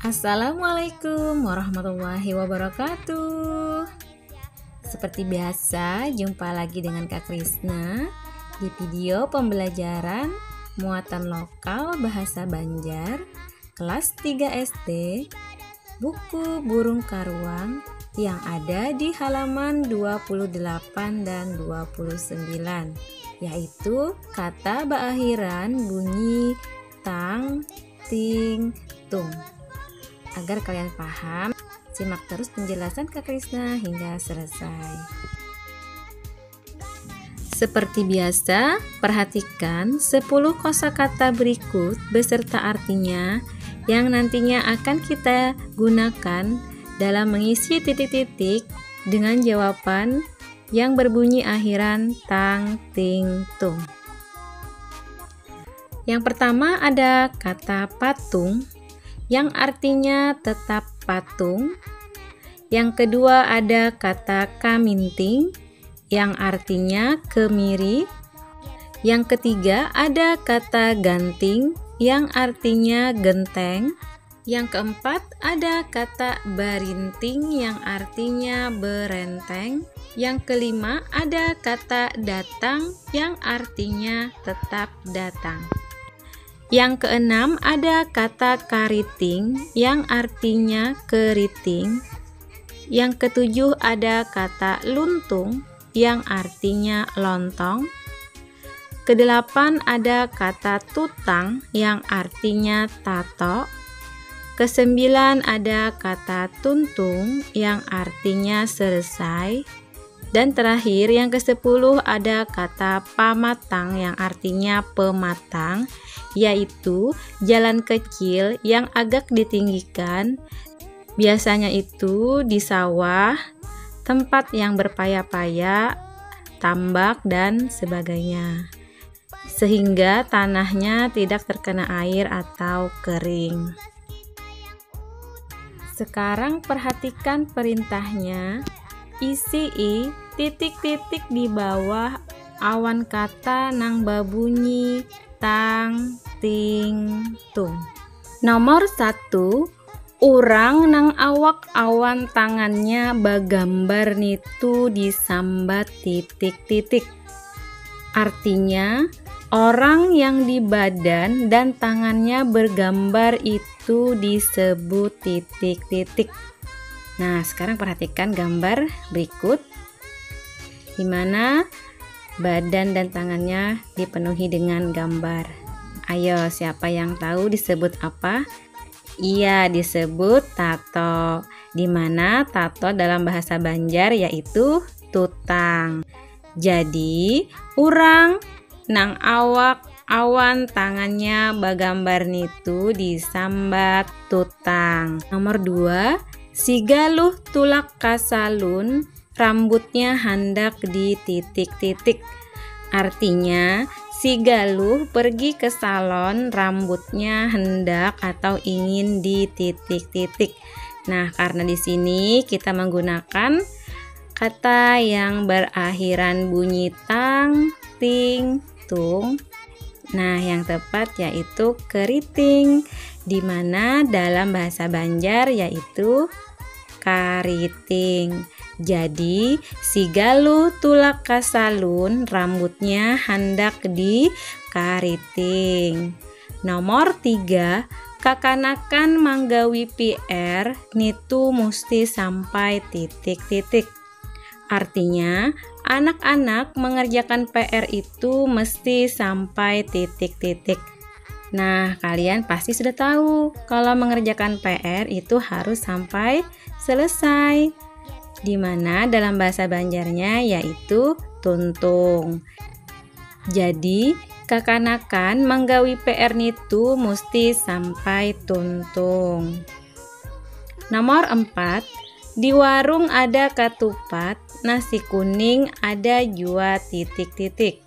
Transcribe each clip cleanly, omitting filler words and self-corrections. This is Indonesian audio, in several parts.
Assalamualaikum warahmatullahi wabarakatuh. Seperti biasa, jumpa lagi dengan Kak Krisna di video pembelajaran muatan lokal bahasa Banjar kelas 3 SD, buku Burung Karuang yang ada di halaman 28 dan 29, yaitu kata berakhiran bunyi tang, ting, tung. Agar kalian paham, simak terus penjelasan Kak Krisna hingga selesai. Seperti biasa, perhatikan 10 kosakata berikut beserta artinya yang nantinya akan kita gunakan dalam mengisi titik-titik dengan jawaban yang berbunyi akhiran tang, ting, tung. Yang pertama ada kata patung yang artinya tetap patung. Yang kedua ada kata kaminting yang artinya kemiri. Yang ketiga ada kata ganting yang artinya genteng. Yang keempat ada kata barinting yang artinya berenteng. Yang kelima ada kata datang yang artinya tetap datang. Yang keenam ada kata kariting yang artinya keriting. Yang ketujuh ada kata luntung yang artinya lontong. Kedelapan ada kata tutang yang artinya tato. Kesembilan ada kata tuntung yang artinya selesai. Dan terakhir yang ke-10 ada kata pamatang yang artinya pematang, yaitu jalan kecil yang agak ditinggikan. Biasanya itu di sawah, tempat yang berpaya-paya, tambak dan sebagainya. Sehingga tanahnya tidak terkena air atau kering. Sekarang perhatikan perintahnya. Isi titik-titik di bawah awan kata nang babunyi tang, ting, tung. Nomor 1, urang nang awak awan tangannya bagambar nitu disambat titik-titik. Artinya, orang yang di badan dan tangannya bergambar itu disebut titik-titik. Nah, sekarang perhatikan gambar berikut di mana badan dan tangannya dipenuhi dengan gambar. Ayo, siapa yang tahu disebut apa? Iya, disebut tato. Di mana tato dalam bahasa Banjar yaitu tutang. Jadi, urang nang awak awan tangannya bagambar nitu disambat tutang. Nomor 2, si galuh tulak kasalun rambutnya hendak di titik-titik. Artinya, si galuh pergi ke salon rambutnya hendak atau ingin di titik-titik. Nah, karena di sini kita menggunakan kata yang berakhiran bunyi tang, ting, tung. Nah, yang tepat yaitu keriting, di mana dalam bahasa Banjar yaitu kariting. Jadi, si galuh tulak kasalun rambutnya hendak di kariting. Nomor 3, kakanakan manggawi PR nitu musti sampai titik-titik. Artinya, anak-anak mengerjakan PR itu mesti sampai titik-titik. Nah, kalian pasti sudah tahu kalau mengerjakan PR itu harus sampai selesai. Di mana dalam bahasa Banjarnya yaitu tuntung. Jadi, kakanakan manggawi PR nitu mesti sampai tuntung. Nomor 4, di warung ada ketupat, nasi kuning ada jua titik-titik.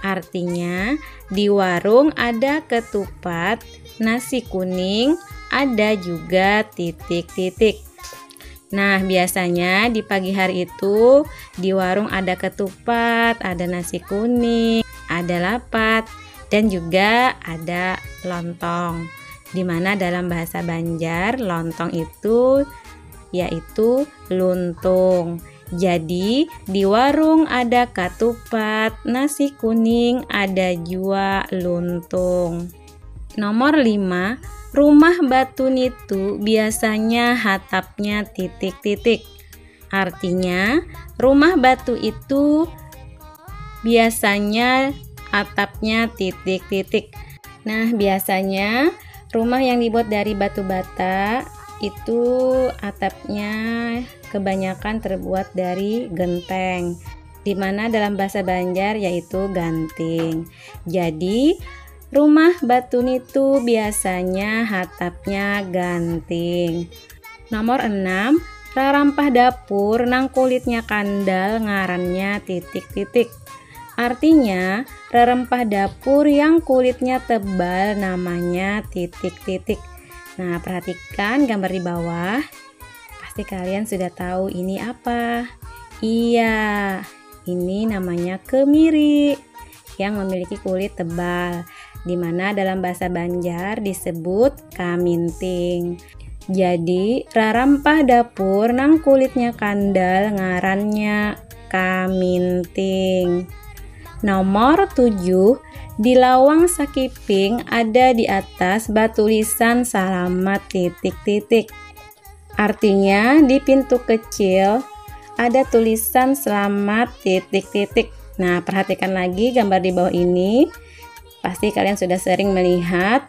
Artinya, di warung ada ketupat, nasi kuning, ada juga titik-titik. Nah, biasanya di pagi hari itu di warung ada ketupat, ada nasi kuning, ada lapat, dan juga ada lontong. Dimana dalam bahasa Banjar lontong itu yaitu luntung. Jadi di warung ada katupat, nasi kuning, ada jua luntung. Nomor 5, rumah batu nitu biasanya hatapnya titik-titik. Artinya rumah batu itu biasanya atapnya titik-titik. Nah, biasanya rumah yang dibuat dari batu bata itu atapnya kebanyakan terbuat dari genteng, dimana dalam bahasa Banjar yaitu ganting. Jadi rumah batu nitu biasanya atapnya ganting. Nomor 6, rarampah dapur nang kulitnya kandal ngarannya titik-titik. Artinya rempah dapur yang kulitnya tebal namanya titik-titik. Nah, perhatikan gambar di bawah. Pasti kalian sudah tahu ini apa? Iya, ini namanya kemiri yang memiliki kulit tebal, dimana dalam bahasa Banjar disebut kaminting. Jadi rarampah dapur nang kulitnya kandal ngarannya kaminting. Nomor 7, di lawang sakiping ada di atas batulisan salamat titik-titik. Artinya di pintu kecil ada tulisan selamat titik-titik. Nah, perhatikan lagi gambar di bawah ini. Pasti kalian sudah sering melihat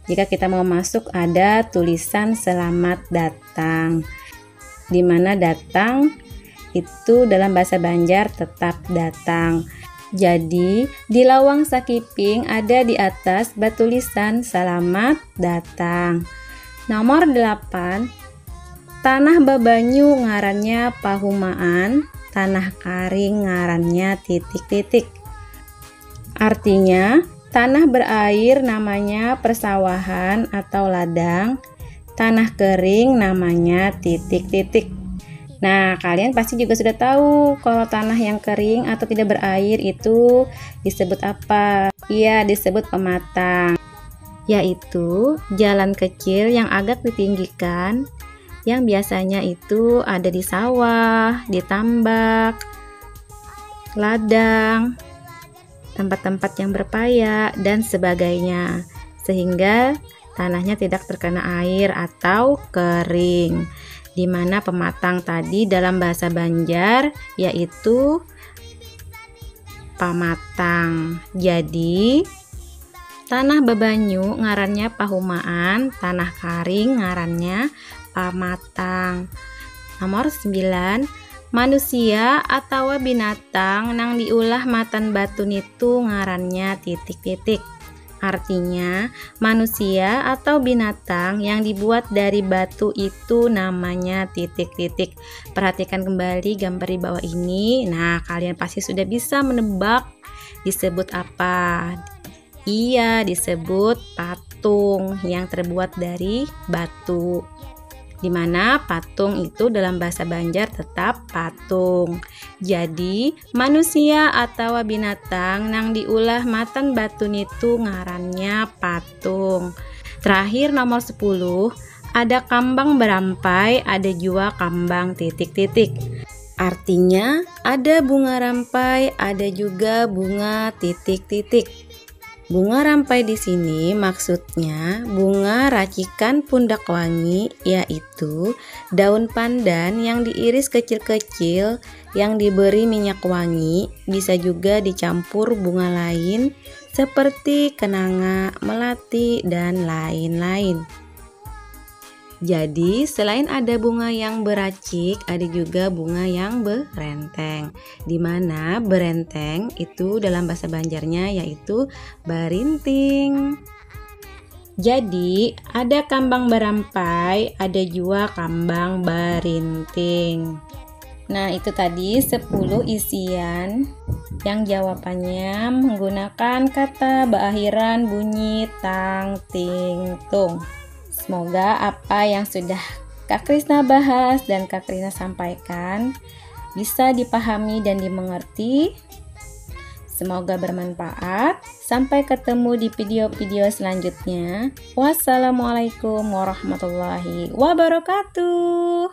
jika kita mau masuk ada tulisan selamat datang. Di mana datang itu dalam bahasa Banjar tetap datang. Jadi di lawang sakiping ada di atas batulisan selamat datang. Nomor 8, tanah babanyu ngarannya pahumaan, tanah karing ngarannya titik-titik. Artinya tanah berair namanya persawahan atau ladang, tanah kering namanya titik-titik. Nah, kalian pasti juga sudah tahu kalau tanah yang kering atau tidak berair itu disebut apa? Iya, disebut pematang. Yaitu jalan kecil yang agak ditinggikan, yang biasanya itu ada di sawah, di tambak, ladang, tempat-tempat yang berpaya, dan sebagainya. Sehingga tanahnya tidak terkena air atau kering. Di mana pematang tadi dalam bahasa Banjar yaitu pamatang. Jadi tanah babanyu ngarannya pahumaan, tanah karing ngarannya pamatang. Nomor 9, manusia atau binatang nang diulah matan batu nitu ngarannya titik-titik. Artinya manusia atau binatang yang dibuat dari batu itu namanya titik-titik. Perhatikan kembali gambar di bawah ini. Nah, kalian pasti sudah bisa menebak disebut apa. Iya, disebut patung yang terbuat dari batu. Dimana patung itu dalam bahasa Banjar tetap patung. Jadi manusia atau binatang nang diulah matan batu nitu ngarannya patung. Terakhir nomor 10, ada kambang berampai, ada jua kambang titik-titik. Artinya ada bunga rampai, ada juga bunga titik-titik. Bunga rampai di sini maksudnya bunga racikan pundak wangi, yaitu daun pandan yang diiris kecil-kecil yang diberi minyak wangi, bisa juga dicampur bunga lain seperti kenanga, melati, dan lain-lain. Jadi selain ada bunga yang beracik, ada juga bunga yang berenteng. Dimana berenteng itu dalam bahasa Banjarnya yaitu barinting. Jadi ada kambang berampai, ada juga kambang barinting. Nah, itu tadi 10 isian yang jawabannya menggunakan kata berakhiran bunyi tang, ting, tung. Semoga apa yang sudah Kak Krisna bahas dan Kak Krisna sampaikan bisa dipahami dan dimengerti. Semoga bermanfaat. Sampai ketemu di video-video selanjutnya. Wassalamualaikum warahmatullahi wabarakatuh.